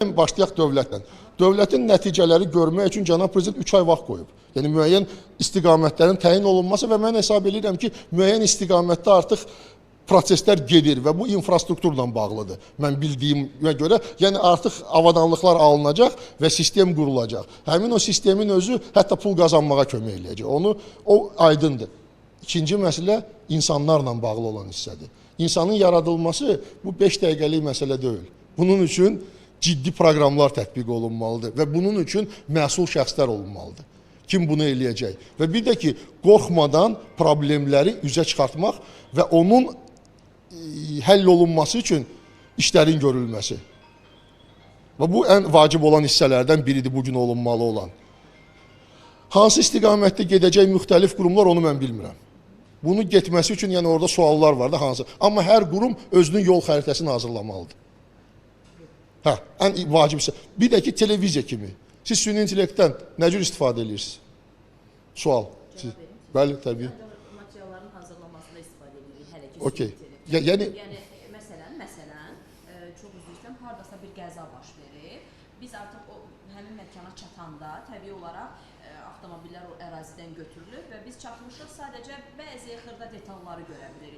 Başlayaq dövlətlə. Dövlətin nəticələri görmək üçün cənab prezident 3 ay vaxt qoyub. Yəni müəyyən istiqamətlərin təyin olunması və mən hesab edirəm ki, müəyyən istiqamətdə artıq proseslər gedir və bu infrastrukturla bağlıdır. Mən bildiyimə görə, yəni artıq avadanlıqlar alınacaq və sistem qurulacaq. Həmin o sistemin özü hətta pul qazanmağa kömək eləyəcək. O aydındır. İkinci məsələ insanlarla bağlı olan hissədir. İnsanın yaradılması bu 5 dəqiqəlik məsələ deyil. Bunun üçün ciddi proqramlar tətbiq olunmalıdır və bunun üçün məsul şəxslər olunmalıdır. Kim bunu eləyəcək? Və bir də ki, qorxmadan problemləri üzə çıxartmaq və onun həll olunması üçün işlərin görülməsi. Və bu ən vacib olan hissələrdən biridir bugün olunmalı olan. Hansı istiqamətdə gedəcək müxtəlif qurumlar onu mən bilmirəm. Bunu getməsi üçün yəni orada suallar var da hansı. Amma hər qurum özünün yol xəritəsini hazırlamalıdır. Hə, ən vacibsə. Bir də ki, televiziya kimi. Siz süni intellektdən nə cür istifadə edirsiniz? Sual. Bəli, təbii. Materialların hazırlanmasında istifadə edirik, hələ ki. Okey. Yəni, məsələn, çox üzrəyəm, haradasa bir qəza baş verir. Biz artıq o həmin məkana çatanda təbii olaraq avtomobillər o ərazidən götürülür və biz çatmışıq sadəcə bəzi xırda detalları görə bilirik.